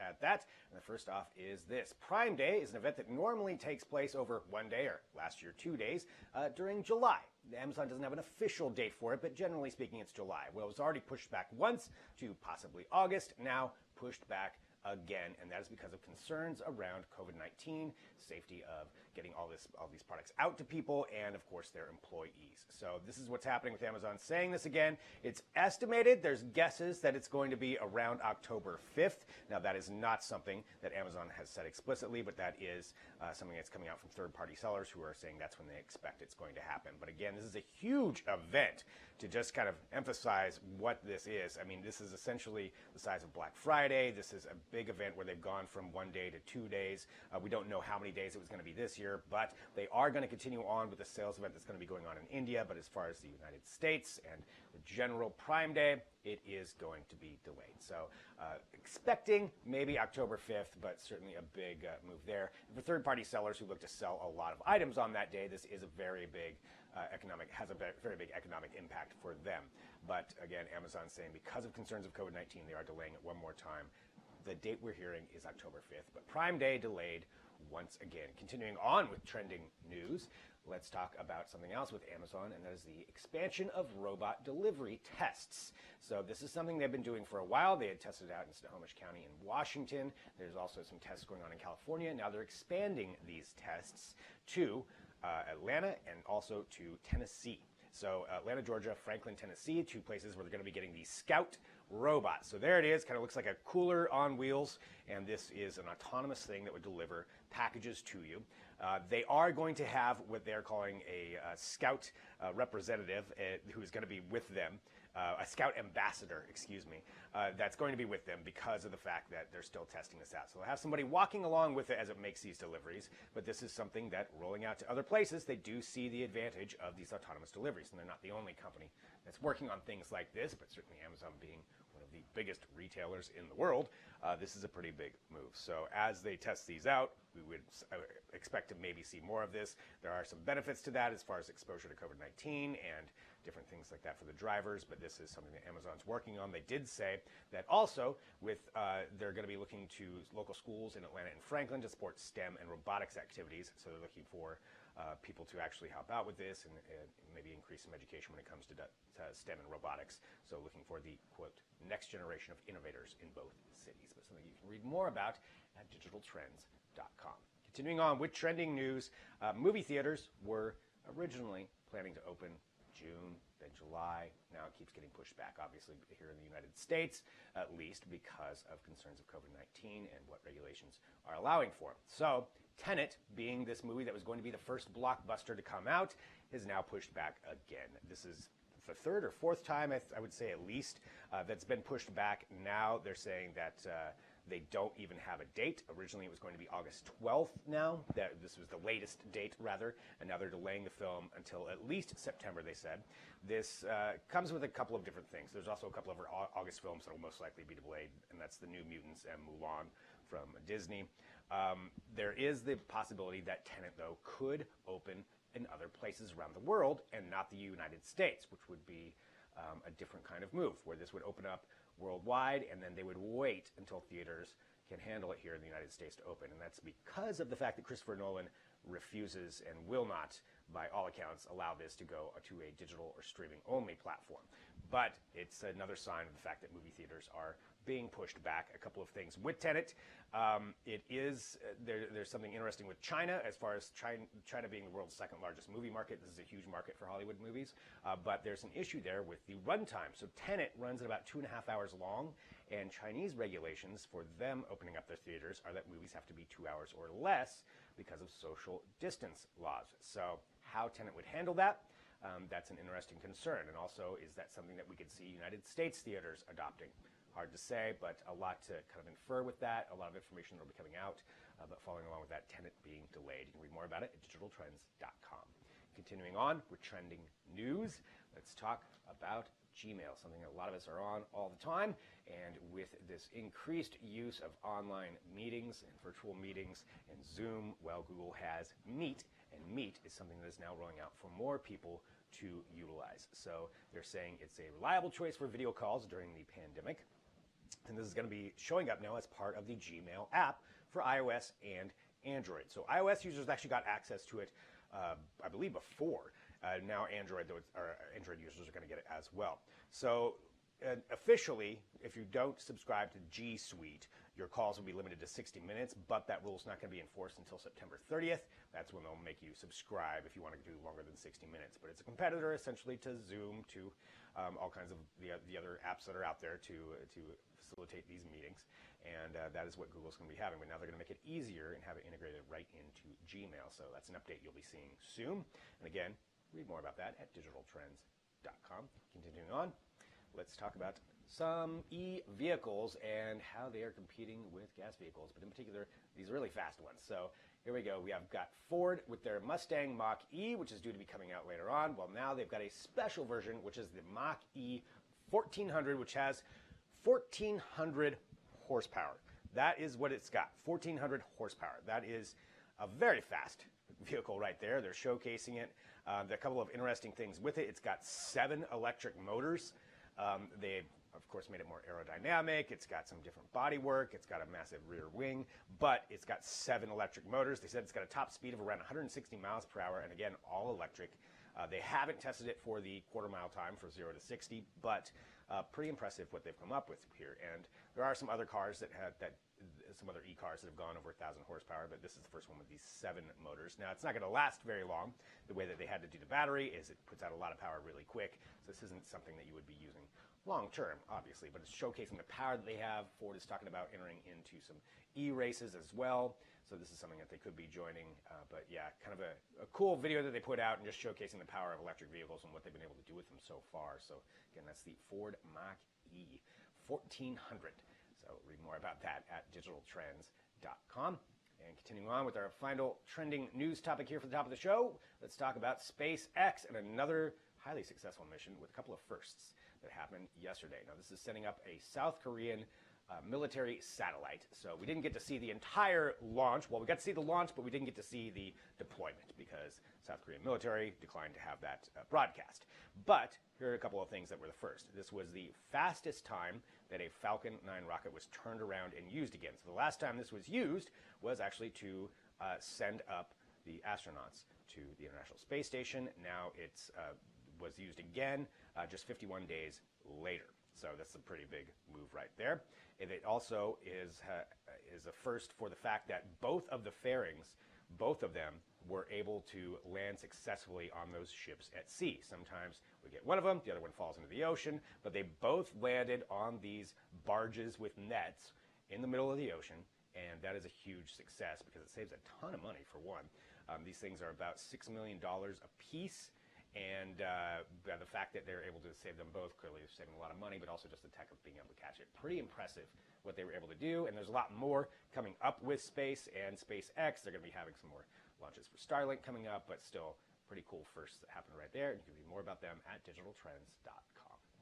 at that. And the first off is this. Prime Day is an event that normally takes place over one day, or last year 2 days, during July. Amazon doesn't have an official date for it, but generally speaking, it's July. Well, it was already pushed back once to possibly August, now pushed back again, and that is because of concerns around COVID-19, safety of getting all these products out to people, and of course their employees. So this is what's happening with Amazon saying this again. It's estimated, there's guesses that it's going to be around October 5th. Now that is not something that Amazon has said explicitly, but that is something that's coming out from third-party sellers who are saying that's when they expect it's going to happen. But again, this is a huge event to just kind of emphasize what this is. I mean, this is essentially the size of Black Friday. This is a big event where they've gone from 1 day to 2 days. We don't know how many days it was going to be this year, but they are going to continue on with the sales event that's going to be going on in India. But as far as the United States and the general Prime Day, it is going to be delayed. So expecting maybe October 5th, but certainly a big move there. And for third-party sellers who look to sell a lot of items on that day, this is a very big very big economic impact for them. But again, Amazon saying because of concerns of COVID-19, they are delaying it one more time. The date we're hearing is October 5th, but Prime Day delayed once again. Continuing on with trending news, let's talk about something else with Amazon, and that is the expansion of robot delivery tests. So this is something they've been doing for a while. They had tested it out in Snohomish County in Washington. There's also some tests going on in California. Now they're expanding these tests to Atlanta and also to Tennessee. So Atlanta, Georgia, Franklin, Tennessee, 2 places where they're going to be getting the Scout robot. So there it is, kind of looks like a cooler on wheels, and this is an autonomous thing that would deliver packages to you. They are going to have what they're calling a Scout representative who is going to be with them. A Scout ambassador, excuse me, that's going to be with them because of the fact that they're still testing this out. So they'll have somebody walking along with it as it makes these deliveries, but this is something that rolling out to other places, they do see the advantage of these autonomous deliveries. And they're not the only company that's working on things like this, but certainly Amazon being one of the biggest retailers in the world, this is a pretty big move. So as they test these out, we would expect to maybe see more of this. There are some benefits to that as far as exposure to COVID-19 and different things like that for the drivers, but this is something that Amazon's working on. They did say that also with they're going to be looking to local schools in Atlanta and Franklin to support STEM and robotics activities. So they're looking for people to actually help out with this and maybe increase some education when it comes to STEM and robotics. So looking for the, quote, next generation of innovators in both cities, but something you can read more about at digitaltrends.com. Continuing on with trending news, movie theaters were originally planning to open June, then July. Now it keeps getting pushed back, obviously, here in the United States, at least because of concerns of COVID-19 and what regulations are allowing for. So Tenet, being this movie that was going to be the first blockbuster to come out, is now pushed back again. This is the 3rd or 4th time, I would say at least, that's been pushed back. Now they're saying that they don't even have a date. Originally, it was going to be August 12th now. This was the latest date, rather, and now they're delaying the film until at least September, they said. This comes with a couple of different things. There's also a couple of August films that will most likely be delayed, and that's The New Mutants and Mulan from Disney. There is the possibility that Tenet, though, could open in other places around the world and not the United States, which would be a different kind of move, where this would open up worldwide, and then they would wait until theaters can handle it here in the United States to open. And that's because of the fact that Christopher Nolan refuses and will not, by all accounts, allow this to go to a digital or streaming only platform. But it's another sign of the fact that movie theaters are being pushed back. A couple of things with Tenet. There's something interesting with China, as far as China being the world's 2nd largest movie market. This is a huge market for Hollywood movies, but there's an issue there with the runtime. So Tenet runs at about 2.5 hours long, and Chinese regulations for them opening up their theaters are that movies have to be 2 hours or less because of social distance laws. So how Tenet would handle that, that's an interesting concern. And also, is that something that we could see United States theaters adopting? Hard to say, but a lot to kind of infer with that, a lot of information that will be coming out, but following along with that, Tenet being delayed. You can read more about it at digitaltrends.com. Continuing on with trending news, let's talk about Gmail, something that a lot of us are on all the time. And with this increased use of online meetings and virtual meetings and Zoom, well, Google has Meet, and Meet is something that is now rolling out for more people to utilize. So they're saying it's a reliable choice for video calls during the pandemic. And this is going to be showing up now as part of the Gmail app for iOS and Android. So iOS users actually got access to it, I believe, before. Now Android users are going to get it as well. So officially, if you don't subscribe to G Suite, your calls will be limited to 60 minutes, but that rule is not going to be enforced until September 30th. That's when they'll make you subscribe if you want to do longer than 60 minutes. But it's a competitor essentially to Zoom, to all kinds of the other apps that are out there to facilitate these meetings. And that is what Google's going to be having. But now they're going to make it easier and have it integrated right into Gmail. So that's an update you'll be seeing soon. And again, read more about that at digitaltrends.com. Continuing on, let's talk about some e-vehicles and how they are competing with gas vehicles, but in particular, these really fast ones. So here we go. We have got Ford with their Mustang Mach-E, which is due to be coming out later on. Well, now they've got a special version, which is the Mach-E 1400, which has 1,400 horsepower. That is what it's got, 1,400 horsepower. That is a very fast vehicle right there. They're showcasing it. There are a couple of interesting things with it. It's got 7 electric motors. They, of course, made it more aerodynamic. It's got some different body work. It's got a massive rear wing, but it's got 7 electric motors. They said it's got a top speed of around 160 miles per hour, and again, all electric. They haven't tested it for the quarter-mile time for 0 to 60, but pretty impressive what they've come up with here. And there are some other cars some other e-cars that have gone over 1,000 horsepower, but this is the first one with these 7 motors. Now, it's not going to last very long. The way that they had to do the battery is it puts out a lot of power really quick, so this isn't something that you would be using long-term, obviously, but it's showcasing the power that they have. Ford is talking about entering into some e-races as well, so this is something that they could be joining. But yeah, kind of a cool video that they put out and just showcasing the power of electric vehicles and what they've been able to do with them so far. So again, that's the Ford Mach-E 1400. So read more about that at digitaltrends.com. And continuing on with our final trending news topic here for the top of the show, let's talk about SpaceX and another highly successful mission with a couple of firsts that happened yesterday. Now, this is setting up a South Korean military satellite. So we didn't get to see the entire launch. Well, we got to see the launch, but we didn't get to see the deployment because South Korean military declined to have that broadcast. But here are a couple of things that were the first. This was the fastest time that a Falcon 9 rocket was turned around and used again. So the last time this was used was actually to send up the astronauts to the International Space Station. Now it's was used again just 51 days later. So that's a pretty big move right there. And it also is a first for the fact that both of the fairings, both of them, were able to land successfully on those ships at sea. Sometimes we get one of them, the other one falls into the ocean, but they both landed on these barges with nets in the middle of the ocean, and that is a huge success because it saves a ton of money for one. These things are about $6 million a piece, and the fact that they're able to save them both clearly is saving a lot of money, but also just the tech of being able to catch it. Pretty impressive what they were able to do, and there's a lot more coming up with space and SpaceX. They're going to be having some more launches for Starlink coming up, but still pretty cool firsts that happened right there. You can read more about them at digitaltrends.com.